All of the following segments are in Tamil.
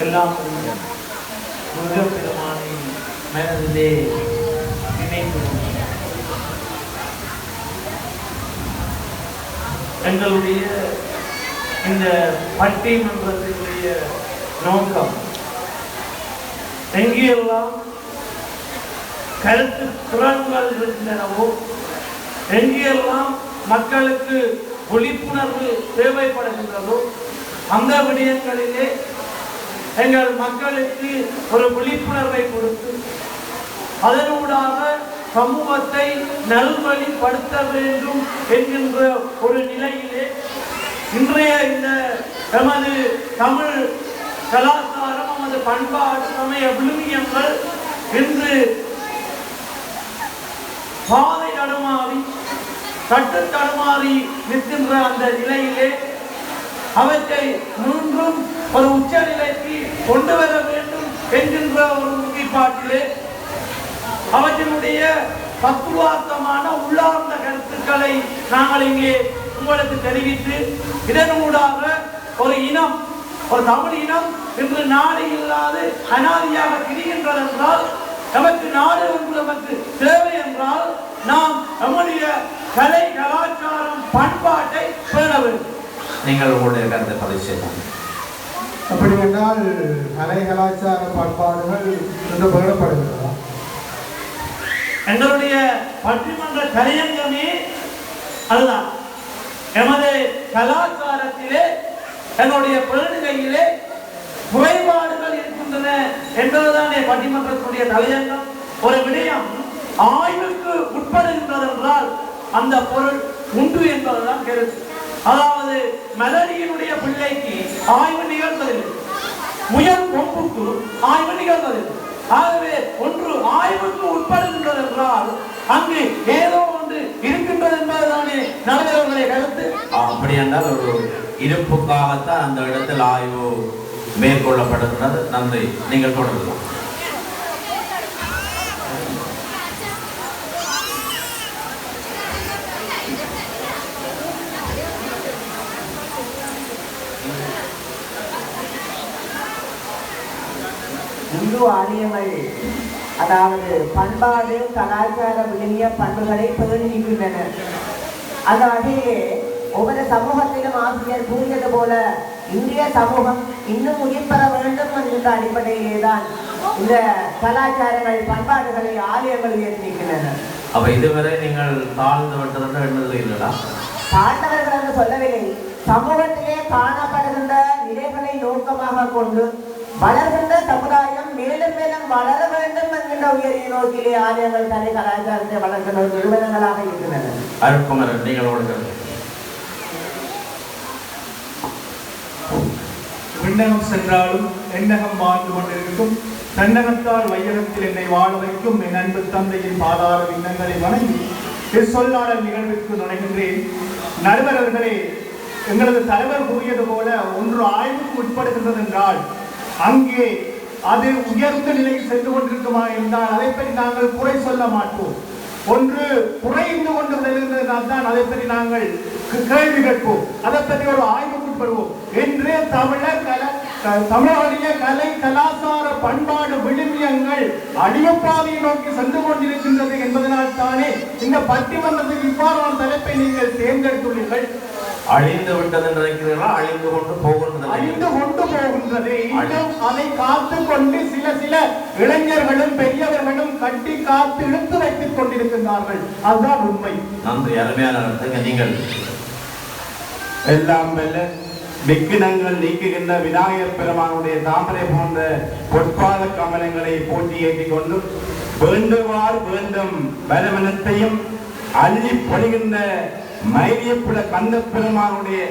எல்லாம் முருகப்பெருமானை மனதிலே நினைவு எங்களுடைய இந்த பட்டிமன்றத்தினுடைய நோக்கம் எங்கெல்லாம் கருத்து புறங்கள் இருக்கின்றனவோ, எங்கெல்லாம் மக்களுக்கு விழிப்புணர்வு தேவைப்படுகின்றதோ அந்த விடயங்களிலே எங்கள் மக்களுக்கு ஒரு விழிப்புணர்வை கொடுத்து அதனூடாக சமூகத்தை நல்வழிப்படுத்த வேண்டும் என்கின்ற ஒரு நிலையிலே இன்றைய இந்த நமது தமிழ் கலாச்சாரம், நமது பண்பாடு, சமய விழுமியங்கள் இன்று பாதை தடுமாறி கட்டு தடுமாறி நிற்கின்ற அந்த நிலையிலே அவற்றை மீண்டும் ஒரு உச்ச நிலைக்கு கொண்டு வர வேண்டும் என்கின்ற ஒரு உறுதிப்பாட்டிலே அவற்றினுடைய தத்துவார்த்தமான உள்ளார்ந்த கருத்துக்களை நாங்கள் இங்கே உங்களுக்கு தெரிவித்து இதனூடாக ஒரு இனம், ஒரு தமிழ் இனம் இன்று நாடு இல்லாது அனாதியாக திரிகின்றது என்றால், நமக்கு நாடு ஒன்று நமக்கு தேவை என்றால் நாம் நம்முடைய கலை கலாச்சாரம் பண்பாட்டை பேண வேண்டும். நீங்கள் உங்களுடைய கருத்தை பதிவு செய்யலாம். அப்படி என்றால் கலை கலாச்சார பண்பாடுகள் என்று பேணப்படுகிறதா? எங்களுடைய பட்டிமன்ற கலையங்கமே அதுதான். எமது கலாச்சாரத்திலே எங்களுடைய பேணுகையிலே குறைபாடுகள் இருக்கின்றன என்பதுதானே பட்டிமன்றத்தினுடைய தலையங்கம். ஒரு விடயம் ஆய்வுக்கு உட்படுகின்றது என்றால் அந்த பொருள் உண்டு என்பதுதான் கருத்து. அதாவது மலரியினுடைய பிள்ளைக்கு ஆய்வு நிகழ்ந்ததில்லை, முயல் கொம்புக்கு ஆய்வு நிகழ்ந்ததில்லை. ஆகவே ஒன்று ஆய்வுக்கு உட்படுகின்றது என்றால் அங்கு ஏதோ ஒன்று இருக்கின்றது என்பதுதானே நடுவர்களுடைய கருத்து. அப்படி என்றால் ஒரு இருப்புக்காகத்தான் அந்த இடத்தில் ஆய்வு மேற்கொள்ளப்படுகிறது. நன்றி, நீங்கள் தொடரலாம். இந்து ஆலயங்கள் அதாவது பண்பாடு கலாச்சார விழுமிய பண்புகளை பேணிக்கின்றன. அந்த வகையிலே ஒவ்வொரு சமூகத்திலும் ஆசிரியர் கூறியது போல இந்திய சமூகம் இன்னும் உயிர் பெற வேண்டும் என்கின்ற அடிப்படையிலே தான் இந்த கலாச்சாரங்கள் பண்பாடுகளை ஆலயங்கள் உயர்த்திக்கின்றன. அப்ப இதுவரை நீங்கள் தாழ்ந்து விட்டது என்னதுங்களா? தாழ்ந்தவர்கள் என்று சொல்லவில்லை, சமூகத்திலே காணப்படுகின்ற நிலைகளை நோக்கமாக கொண்டு வளர்கின்ற சமுதாயம் மேலும் மேலும் வளர வேண்டும் என்கின்ற உயரிய நோக்கிலே ஆலயங்கள் கலை கலாச்சாரத்தை வளர்க்கின்ற நிறுவனங்களாக இருக்கின்றன. அருட்குமரன், நீங்கள் ஓடுகிறது. விண்ணகம் சென்றாலும் எண்ணகம் வாழ்ந்து கொண்டிருக்கும் தன்னகத்தால் வையகத்தில் என்னை வாழ வைக்கும் என் அன்பு தந்தையின் பாதார விண்ணங்களை வணங்கி சொல்லாடல் நிகழ்விற்கு நுழைகின்றேன். நடுவர்களே, எங்களது தலைவர் கூறியது போல ஒன்று ஆய்வுக்கு உட்படுகின்றது என்றால் அங்கே அது உயர்ந்த நிலையில் சென்று கொண்டிருக்குமா என்றால் அதை பற்றி நாங்கள் குறை சொல்ல மாட்டோம். ஒன்று குறைந்து கொண்டு விளைகின்றதால் தான் அதை பற்றி நாங்கள் கேள்வி கேட்போம், அதை பற்றி ஒரு ஆய்வுக்கு உட்படுவோம். என்று தமிழர்களுடைய கலை கலாச்சார பண்பாடு விழுமியங்கள் அழிவுப்பாதையை நோக்கி சென்று கொண்டிருக்கின்றது என்பதனால் தானே இந்த பட்டிமன்றத்துக்கு இவ்வாறான தலைப்பை நீங்கள் தேர்ந்தெடுத்துள்ளீர்கள். அழிந்து விட்டது நினைக்கிறீர்களா? அழிந்து கொண்டு போகின்றது. அழிந்து கொண்டு போகின்றது. இன்னும் அதை காத்து கொண்டு சில இளைஞர்களும் பெரியவர்களும் கட்டி காத்து இழுத்து வைத்துக் கொண்டிருக்கின்றார்கள். அதுதான் உண்மை. நன்றி, அருமையான நீங்கள் எல்லாம் வெல்ல விக்கினங்கள் நீக்குகின்ற விநாயகர் பெருமானுடைய தாமரை போன்ற பொற்பாத கமலங்களை போட்டி ஏற்றிக் கொண்டு வேண்டுவார் வேண்டும் பலவனத்தையும் அள்ளி பொழிகின்ற மைரியப்புல கந்த பெருமானுடைய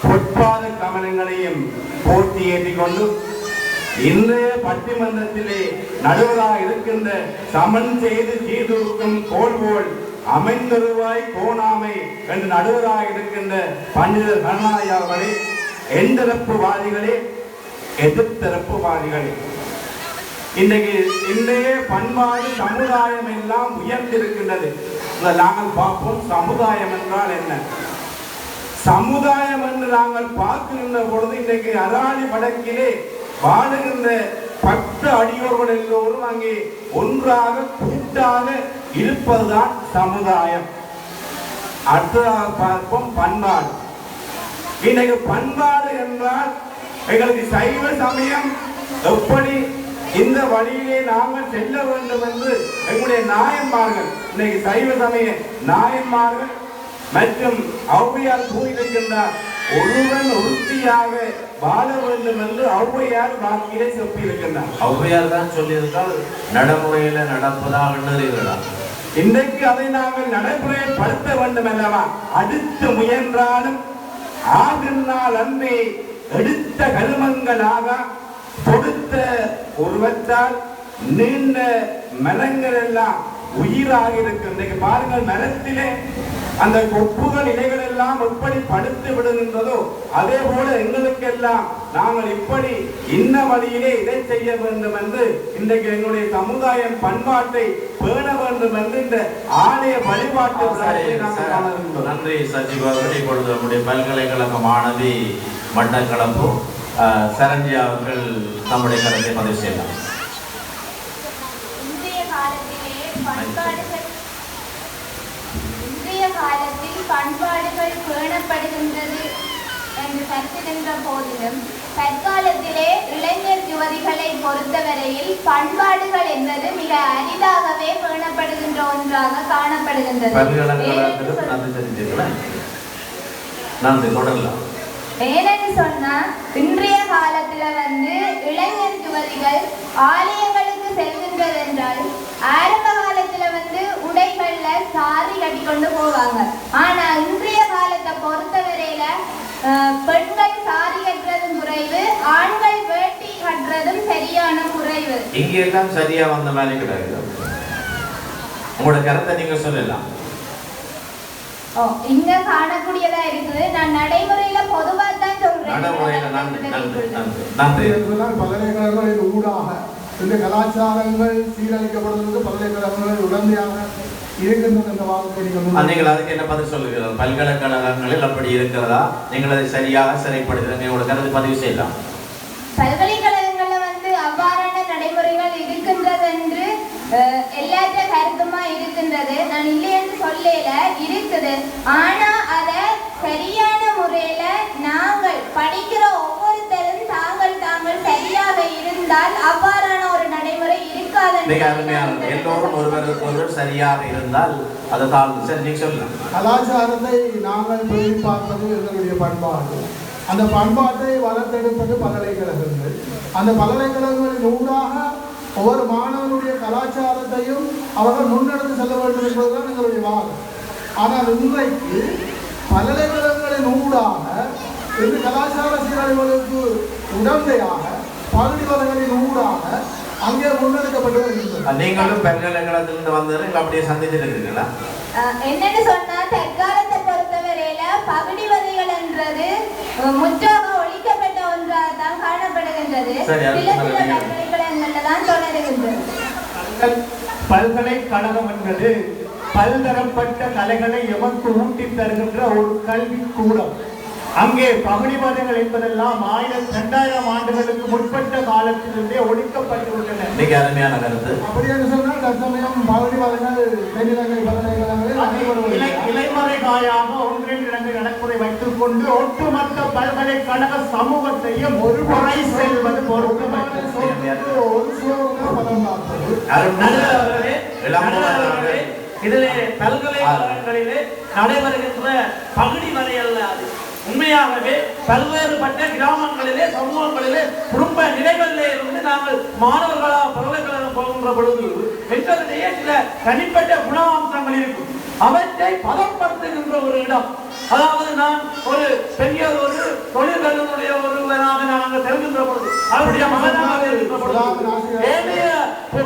பொற்பாத கமலங்களையும் போட்டி ஏற்றிக் கொண்டு இன்றைய பட்டிமன்றத்திலே நடுவராக இருக்கின்ற சமன் செய்து சீர்தூக்கும் கோல்போல் அமைந்தருவாய் கோணாமை என்று நடுவராக இருக்கின்ற பண்டிதர் கருணாநிதி அவர்களே, எந்தரப்புவாதிகளே எதிர்த்தரப்புவாதிகளே, இன்றைய பண்பாடு சமுதாயம் எல்லாம் உயர்ந்திருக்கின்றது. நாங்கள் பார்ப்போம் சமுதாயம் என்றால் என்ன. சமுதாயம் என்று நாங்கள் பார்க்கின்ற பொழுது இன்றைக்கு அராணி வடக்கிலே வாழுகின்ற 10 அடியோர்கள் எல்லோரும் அங்கே ஒன்றாக கூட்டாக இருப்பதுதான் சமுதாயம். அடுத்ததாக பார்ப்போம் பண்பாடு. இன்னைக்கு பண்பாடு என்றால் எங்களுக்கு சைவ சமயம் எப்படி இந்த வழியிலே நாங்கள் செல்ல வேண்டும் என்று எங்களுடைய நாயன்மார்கள், இன்னைக்கு சைவ சமய நாயன்மார்கள் மற்றும் ஔவையார் கூறியிருக்கின்றார், ஒருவன் ஒருத்தியாக வாழ வேண்டும் என்று ஔவையார் வாக்கிலே சொல்லியிருக்கின்றார். ஔவையார் தான் சொல்லியிருந்தால் நடைமுறையில நடப்பதாக இன்றைக்கு அதை நாங்கள் நடைமுறையில் படுத்த வேண்டும் அல்லவா? அடுத்து முயன்றாலும் ஆகினால் அன்பே எடுத்த கருமங்களாக கொடுத்த உருவத்தால் நீண்ட மரங்கள் எல்லாம் உயிராக இருக்கு. இன்றைக்கு பாருங்கள், மரத்திலே அந்த கொப்புகள் இலைகள் எல்லாம் எப்படி படுத்து விடுகின்றதோ அதே போல எங்களுக்கெல்லாம் நாங்கள் இப்படி இன்ன வழியிலே இதை செய்ய வேண்டும் என்று இன்றைக்கு எங்களுடைய சமுதாயம் பண்பாட்டை பேண வேண்டும் என்று இந்த ஆலய வழிபாட்டு நன்றி சஜீவர்கள். இப்பொழுது நம்முடைய பல்கலைக்கழக மாணவி மட்டக்களப்பு சரண்யா அவர்கள் நம்முடைய கருத்தை பதிவு செய்யலாம். காலத்தில் பண்பாடுகள் பேணப்படுகின்றது என்று கருதுகின்ற போதிலும் தற்காலத்திலே இளைஞர் யுவதிகளை பொறுத்தவரையில் பண்பாடுகள் என்பது மிக அரிதாகவே பேணப்படுகின்ற ஒன்றாக காணப்படுகின்றது. ஏனென்று சொன்னா இன்றைய காலத்துல இளைஞர் யுவதிகள் ஆலயங்களுக்கு செல்கின்றது என்றால் ஆரம்ப காலத்துல உடைகள்ல சாரி கட்டி கொண்டு போவாங்க. ஆனா இன்றைய காலத்தை பொறுத்தவரையில பெண்கள் சாரி கட்டுறதும் குறைவு, ஆண்கள் வேட்டி கட்டுறதும் சரியான குறைவு. இங்க எல்லாம் சரியா வந்த மாதிரி கிடையாது. உங்களோட கருத்தை நீங்க சொல்லலாம். இங்க காணக்கூடியதா இருக்குது. நான் நடைமுறையில பொதுவா தான் சொல்றேன். பல்கலைக்கழகங்களின் ஊடாக இந்த கலாச்சாரங்கள் சீரழிக்கப்படுவதற்கு பல்கலைக்கழகங்கள் உடந்தையாக இருக்கின்றது என்ற வார்த்தை நீங்கள் அதுக்கு என்ன பதில் சொல்லுகிறீர்கள்? பல்கலைக்கழகங்களில் அப்படி இருக்கிறதா? நீங்கள் அதை சரியாக சிறைப்படுத்துகிறீங்க, உங்களோட கருத்து பதிவு செய்யலாம். பல்கலைக்கழகங்கள்ல அவ்வாறான நடைமுறைகள் இருக்கின்றது என்று எல்லாத்த கருத்துமா இருக்கின்றது. நான் இல்லை என்று சொல்லல, இருக்குது. ஆனா அத சரியான முறையில நாங்கள் படிக்கிற ஒவ்வொருத்தரும் தாங்கள் சரியாக இருந்தால் அவ்வாறான ஒரு நடைமுறை இருக்காது. எல்லோரும் ஒருவர் சரியாக இருந்தால் அதை தாழ்ந்து சரி நீங்க சொல்லலாம். கலாச்சாரத்தை நாங்கள் பேணி பார்ப்பது எங்களுடைய பண்பாடு. அந்த பண்பாட்டை வளர்த்தெடுப்பது பல்கலைக்கழகங்கள். அந்த பல்கலைக்கழகங்களின் ஊடாக ஒவ்வொரு மாணவனுடைய கலாச்சாரத்தையும் அவர்கள் முன்னெடுத்து செல்ல வேண்டும் என்பதுதான் எங்களுடைய வாதம். ஆனால் இன்றைக்கு பல்கலைக்கழகங்களின் ஊடாக இந்த கலாச்சார சீரழிவுகளுக்கு உடந்தையாக பல்கலைக்கழகங்களின் ஊடாக அங்கே முன்னெடுக்கப்பட்டு வருகின்றன. நீங்களும் பல்கலைக்கழகத்திலிருந்து வந்தவர்கள் அப்படியே சந்திச்சுட்டு இருக்கீங்களா? என்னன்னு சொன்னா தற்காலத்தை பொறுத்தவரையில பகுடிவதைகள் என்றது முற்றாக ஒழிக்கப்பட்ட ஒன்றாக தான் காணப்படுகின்றது. சில பல்கலைக்கழகங்கள்ல தான் தொடருகின்றது. பல்கலைக்கழகம் என்பது பல்தரப்பட்ட கலைகளை எமக்கு ஊட்டி தருகின்ற ஒரு கல்வி கூடம். அங்கே பகுடிவாதங்கள் என்பதெல்லாம் 2000 ஆண்டுகளுக்கு முற்பட்ட காலத்திலிருந்தே ஒழிக்கப்பட்டுள்ளன. மிக அருமையான கருத்து. அப்படி என்று சொன்னால் தற்சமயம் பகுடிவாதங்கள் தென்னிலங்கை பல்கலைக்கழகங்களில் இலைமறை காயாக ஒன்றின் நடைமுறை வைத்துக் கொண்டு ஒட்டுமொத்த பல்கலைக்கழக சமூகத்தையும் ஒரு முறை செல்வது பொருத்தமற்றது. இதிலே பல்கலைக்கழகங்களிலே நடைபெறுகின்ற பகுடி வரை அல்ல, அது உண்மையாகவே பல்வேறுபட்ட கிராமங்களிலே சமூகங்களிலே குடும்ப நிலைகளிலே இருந்து நாங்கள் மாணவர்களாக பல்கலைக்கழகம் போகின்ற பொழுது எங்களிடையே சில தனிப்பட்ட குணாம்சங்கள் இருக்கும். அவற்றை பதப்படுத்துகின்ற ஒரு இடம். அதாவது நான் ஒரு பெரிய ஒரு தொழில்களுடைய ஒருவராக நாங்கள் தெரிகின்ற பொழுது அவருடைய மகனாக இருக்கின்ற பொழுது ஏனைய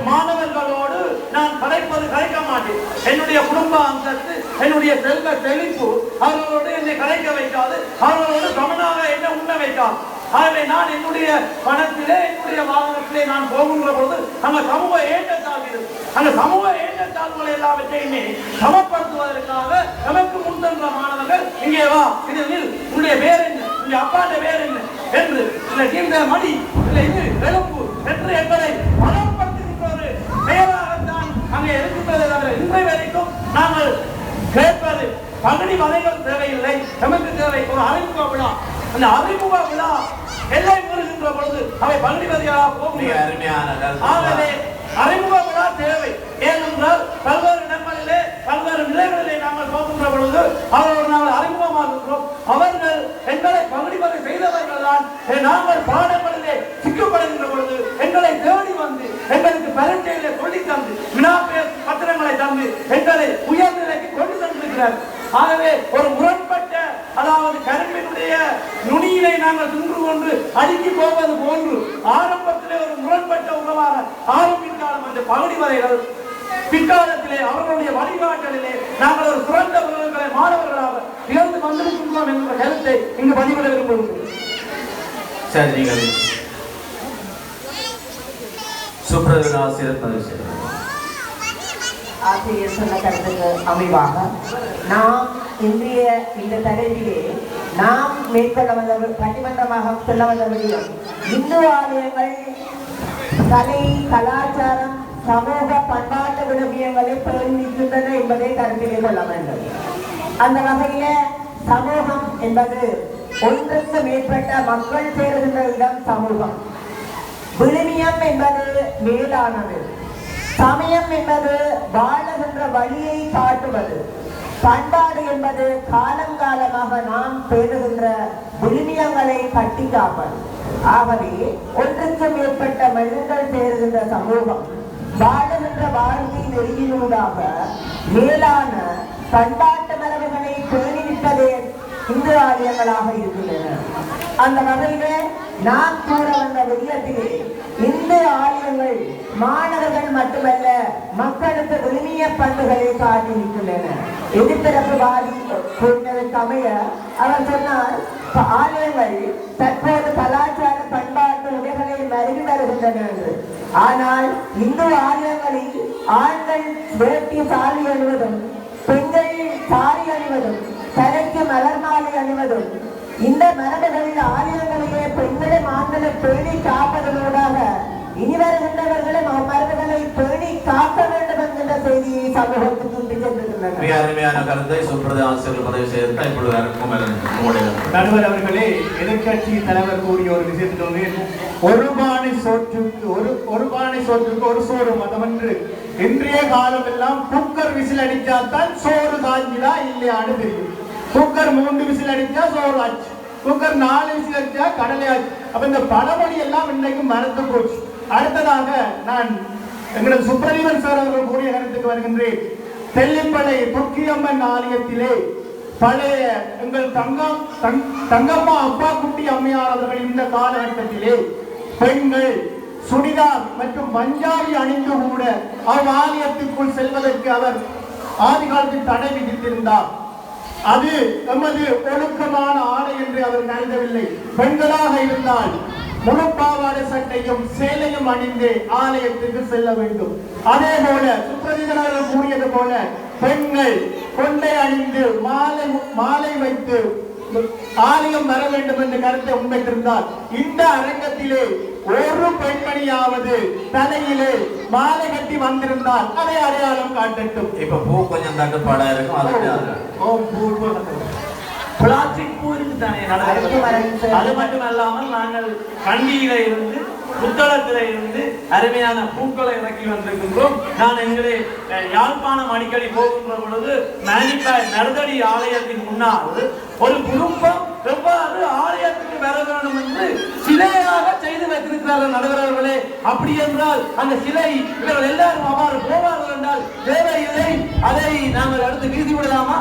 மாணவர்களோடு நான் கலைக்க மாட்டேன். என்னுடைய குடும்ப அந்தஸ்து, என்னுடைய செல்வ செழிப்பு அவர்களோடு என்னை கலைக்க வைக்காது, அவர்களோடு கவனாக என்ன உண்ண வைக்காது. ஆகவே நான் என்னுடைய பணத்திலே என்னுடைய வாகனத்திலே நான் போகின்ற பொழுது அந்த சமூக ஏற்றத்தாழ்வு, அந்த சமூக ஏற்றத்தாழ்வுகளை எல்லாவற்றையுமே சமப்படுத்துவதற்காக நமக்கு முன்தன்ற மாணவர்கள் இங்கே வா, இதில் உன்னுடைய பேர் என்ன, உன்னுடைய அப்பாண்ட பேர் என்ன என்று இந்த மணி இல்லை இது எழுப்பு என்று எங்களை பலப்படுத்துகின்ற ஒரு செயலாகத்தான் அங்கே இருக்கின்றதை தவிர இன்றை வரைக்கும் நாங்கள் கேட்பது பகுதி வதைகள் தேவையில்லை. நமக்கு தேவை ஒரு அறிமுக விழா. அந்த அறிமுக விழா எல்லை மீறுகின்ற பொழுது அவை பகுதி வதைகளாக போக முடியாது. ஆகவே அறிமுக விழா தேவை. ஏனென்றால் பல்வேறு இடங்களிலே பல்வேறு நிலைகளிலே நாங்கள் போகின்ற பொழுது அவர்கள் நாங்கள் அறிமுகமாகின்றோம். அவர்கள் எங்களை பகுதிவரை செய்தவர்கள் தான். நாங்கள் பாடங்களிலே சிக்கப்படுகின்ற பொழுது எங்களை தேடி வந்து எங்களுக்கு பரீட்சையிலே சொல்லி தந்து வினாப்பெயர் பத்திரங்களை தந்து எங்களை உயர்நிலைக்கு கொண்டு சென்றிருக்கிறார். ஆகவே ஒரு முரண்பட்ட அதாவது கரும்பினுடைய நுனியினை நாங்கள் தின்று கொண்டு அடுக்கி போவது போன்று ஆரம்பத்திலே ஒரு முரண்பட்ட உணவாக ஆரம்பித்தாலும் அந்த பகுதி வரைகள் பிற்காலத்திலே அவர்களுடைய வழிகாட்டலிலே நாங்கள் ஒரு சிறந்த உறவுகளை மாணவர்களாக திகழ்ந்து வந்திருக்கின்றோம் என்ற கருத்தை இங்கு பதிவிட விரும்புகிறேன். சரி, நீங்கள் சுப்ரதன் ஆசிரியர் பதிவு செய்கிறார். ஆசிரியர் சொன்ன கருத்துக்கு அமைவாக நாம் இன்றைய இந்த தலைவிலே நாம் மேற்கொள்ள வந்த பட்டிமன்றமாக சொல்ல வந்த விடயம் இந்து ஆலயங்கள் கலை கலாச்சாரம் சமூக பண்பாட்டு விழுமியங்களை பிரதிநிதிக்கின்றன என்பதை கருத்திலே கொள்ள வேண்டும். அந்த வகையில சமூகம் என்பது ஒன்றுக்கு மேற்பட்ட மக்கள் சேருகின்ற இடம் சமூகம். விழுமியம் என்பது மேலானது. சமயம் என்பது வாழுகின்ற வழியை காட்டுவது. பண்பாடு என்பது காலம் காலமாக நாம் பேணுகின்ற விழுமியங்களை கட்டி காப்பது. ஆகவே ஒன்றுக்கு மேற்பட்ட மனிதர்கள் சேருகின்ற சமூகம் வாழுகின்ற வாழ்க்கை நெறியினூடாக மேலான பண்பாட்டு மரபுகளை பேணி நிற்பதே இந்து ஆலயங்களாக இருக்கின்றன. அந்த வகையில நாம் கூற வந்த விடயத்திலே இந்து ஆலயங்கள் மாணவர்கள் மட்டுமல்ல மக்களுக்கு விழுமிய பண்புகளை காட்டி நிற்கின்றன. எதிர்த்தரப்பு வாதி கூறினதற்கு அமைய அவர் சொன்னார், ஆலயங்கள் தற்போது கலாச்சார பண்பாட்டு உடைகளை மருகி வருகின்றன என்று. ஆனால் இந்து ஆலயங்களில் ஆண்கள் வேட்டி சாரி அணிவதும் பெண்கள் சாரி அணிவதும் தலைக்கு மலர் மாலை அணிவதும் இந்த மரபுகளில் ஆலயங்களிலே பெண்களை ஆண்களை பேணி காப்பதனூடாக இனி வருகின்றவர்களும் மரபுகளை பேணி காக்க வேண்டும் என்கின்ற செய்தியை சமூகத்துக்கு கொண்டு சென்றிருக்கின்றனர். மிக அருமையான கருத்தை சுப்ரதன் ஆசிரியர் பதிவு செய்திருந்தார். இப்பொழுது நடுவர் அவர்களே, எதிர்கட்சி தலைவர் கூறிய ஒரு விஷயத்திலே ஒரு பானை சோற்றுக்கு ஒரு சோறு மதம் என்று இன்றைய காலம் எல்லாம் குக்கர் விசில் அடிச்சாத்தான் சோறு காஞ்சிதா இல்லையான்னு தெரியும். குக்கர் 3 விசில் அடிச்சா சோறு ஆச்சு, குக்கர் 4 விசில் அடிச்சா கடலை ஆச்சு. அப்ப இந்த பழமொழி எல்லாம் இன்னைக்கு மறந்து போச்சு. அடுத்ததாக நான் எங்களது சுப்ரதீவன் சார் அவர்கள் கூறிய கருத்துக்கு வருகின்றேன். தெல்லிப்பளை துர்க்கியம்மன் ஆலயத்திலே பழைய எங்கள் தங்கம்மா அப்பா குட்டி அம்மையார் அவர்கள் இந்த காலகட்டத்திலே பெண்கள் சுடிதார் மற்றும் பஞ்சாபி அணிந்து கூட ஆலயத்திற்குள் செல்வதற்கு அவர் ஆதி காலத்தில் தடை விதித்திருந்தார். அது எமது ஒழுக்கமான ஆடை என்று அவர் கருதவில்லை. பெண்களாக இருந்தால் முழு பாவாடை சட்டையும் சேலையும் அணிந்து ஆலயத்துக்கு செல்ல வேண்டும். அதே போல சுப்ரதீவன் அவர்கள் கூறியது போல பெண்கள் கொண்டை அணிந்து மாலை வைத்து ஆலயம் வர வேண்டும் என்ற கருத்தை முன்வைத்திருந்தார். இந்த அரங்கத்திலே ஒரு பெண்மணியாவது தலையிலே மாலை கட்டி வந்திருந்தால் அதை அடையாளம் காட்டட்டும். இப்ப பூ கொஞ்சம் தட்டுப்பாடா இருக்கும். பிளாஸ்டிக் பூ இருக்குதானே. அது மட்டுமல்லாமல் நாங்கள் கண்டியில இருந்து புத்தளத்தில இருந்து அருமையான பூக்களை இறக்கி வந்திருக்கின்றோம். நான் எங்களே யாழ்ப்பாணம் அடிக்கடி போகின்ற பொழுது நடுதடி ஆலயத்தின் முன்னால் ஒரு குடும்பம் எவ்வாறு ஆலயத்துக்கு வர வேண்டும் என்று சிலையாக செய்து வைத்திருக்கிறார்கள் நடுவர்களே. அப்படி என்றால் அந்த சிலை இவர்கள் எல்லாரும் அவ்வாறு போவார்கள் என்றால் தேவையில்லை, அதை நாங்கள் அடுத்து வீசி விடலாமா?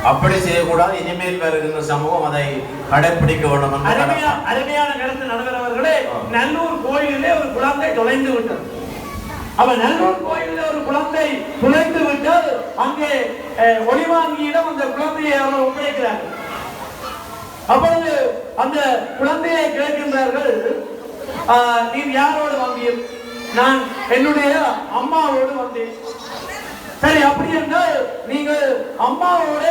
அப்படி செய்யக்கூடாது. இனிமேல் வருகின்ற சமூகம் அதை கடைபிடிக்க வேண்டும். அருமையான கருத்து நடுவர்களே. நல்லூர் கோயிலே ஒரு குழந்தை தொலைந்து விட்டது. அவ நல்லூர் கோயிலே ஒரு குழந்தை தொலைந்து விட்டால் அங்கே ஒளிவாங்கியிடம் அந்த குழந்தையை அவர் ஒப்படைக்கிறார்கள். அப்பொழுது அந்த குழந்தையை கேட்கின்றார்கள், நீ யாரோடு வந்தீர்? நான் என்னுடைய அம்மாவோடு வந்தேன். சரி, அப்படி என்றால் நீங்கள் அம்மாவோட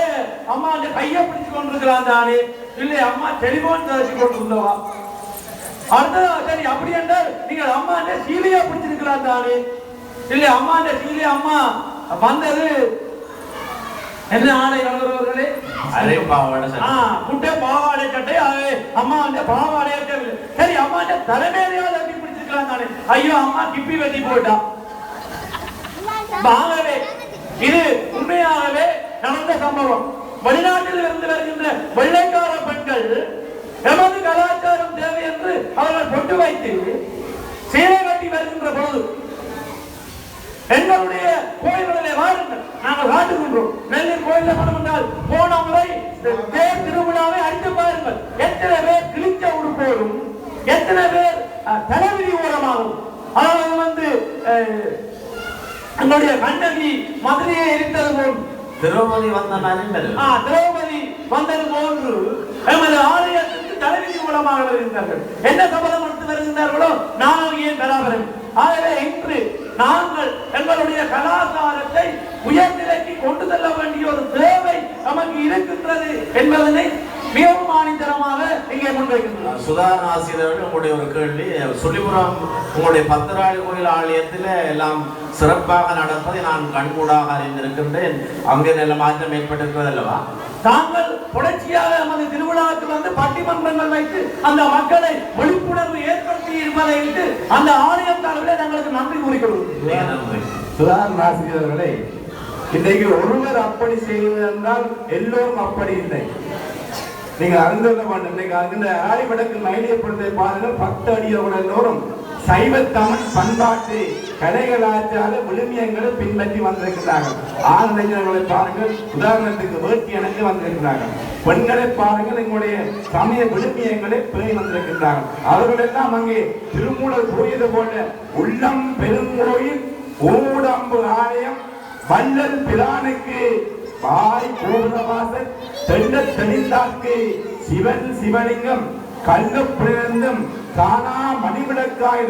கையை பிடிச்சு கொண்டிருக்கிறான் தானே? இல்லை, அம்மா டெலிபோன் தச்சு கொண்டிருந்தவா? அடுத்ததா சரி அப்படி என்றால் நீங்கள் அம்மா சீலையா பிடிச்சிருக்கலாம் தானே? இல்ல அம்மா சீலையா அம்மா வந்தது என்ன ஆடை வளர்றவர்களே? அதே பாவாடை சட்டை. குட்டை பாவாடை சட்டை. அம்மா பாவாடை இருக்கவில்லை. சரி அம்மா தலைமையிலையாவது அப்படி பிடிச்சிருக்கலாம் தானே? ஐயோ அம்மா கிப்பி வெட்டி போட்டா. ஆகவே இது உண்மையாகவே நடந்த சம்பவம். வெளிநாட்டில் இருந்து வருகின்ற வெள்ளைக்கார பெண்கள் எமது கலாச்சாரம் தேவை என்று அவர்கள் கொண்டு வைத்து சீலை கட்டி வருகின்ற பொழுது எங்களுடைய கோயில்களிலே வாருங்கள், நாங்கள் காட்டுகின்றோம். நெல்லின் கோயிலில் பணம் என்றால் போன முறை தேர் திருவிழாவை அடித்து பாருங்கள். எத்தனை பேர் கிழிச்ச உடுப்போடும், எத்தனை பேர் தலைவிதி ஓரமாகும். அதாவது எங்களுடைய கண்ணகி மதுரையை எரித்தது போல் திரௌபதி திரௌபதி வந்தது போன்று எமது ஆலயத்திற்கு தலைவிதி மூலமாக வருகின்றார்கள். என்ன சபதம் எடுத்து வருகின்றார்களோ நாங்கள் ஏன் பெறாமல். ஆகவே இன்று நாங்கள் எங்களுடைய கலாச்சாரத்தை உயர்நிலைக்கு கொண்டு செல்ல வேண்டிய ஒரு தேவை நமக்கு இருக்கின்றது என்பதனை மிகவும் ஆணித்தரமாக இங்கே முன்வைக்கின்றோம். சுதாரண ஆசிரியர்கள் உங்களுடைய ஒரு கேள்வி, சொல்லிபுரம் உங்களுடைய பத்திராளி கோயில் ஆலயத்தில் எல்லாம் சிறப்பாக நடப்பதை நான் கண்கூடாக அறிந்திருக்கின்றேன். அங்கே நல்ல மாற்றம் ஏற்பட்டிருக்கிறது அல்லவா? தாங்கள் புரட்சியாக நமது திருவிழாவுக்கு வந்து பட்டிமன்றங்கள் வைத்து அந்த மக்களை விழிப்புணர்வு ஏற்படுத்தி இருப்பதை விட்டு அந்த ஆலயம் தாங்களே தங்களுக்கு நன்றி கூறிக்கொள்வோம். சுதாரண ஆசிரியர்களே, இன்றைக்கு ஒருவர் அப்படி செய்வது என்றால் எல்லோரும் அப்படி இல்லை. நீங்க அறிந்து கொள்ள வேண்டும். இன்னைக்கு ஆடிவடக்கு மயிலியப்படுத்தை பாருங்கள், 10 அடியோட எல்லோரும் சைவ தமிழ் பண்பாட்டு கலைகளாச்சார விழுமியங்களை பின்பற்றி வந்திருக்கிறார்கள். ஆண்களை பாருங்கள், உதாரணத்துக்கு வேட்டி அணைந்து வந்திருக்கிறார்கள். பெண்களை பாருங்கள், எங்களுடைய சமய விழுமியங்களை பேணி வந்திருக்கிறார்கள். அவர்கள் எல்லாம் அங்கே திருமூலர் கூறியது போல உள்ளம் பெருங்கோயில் ஊடம்பு ஆலயம் வள்ளல் பிரானுக்கு வாய் கோபுரவாசல் தெண்ட தெளிந்தாக்கு சிவன் சிவலிங்கம் கல்ல பிறந்தும் தானா மணிவிளக்காய்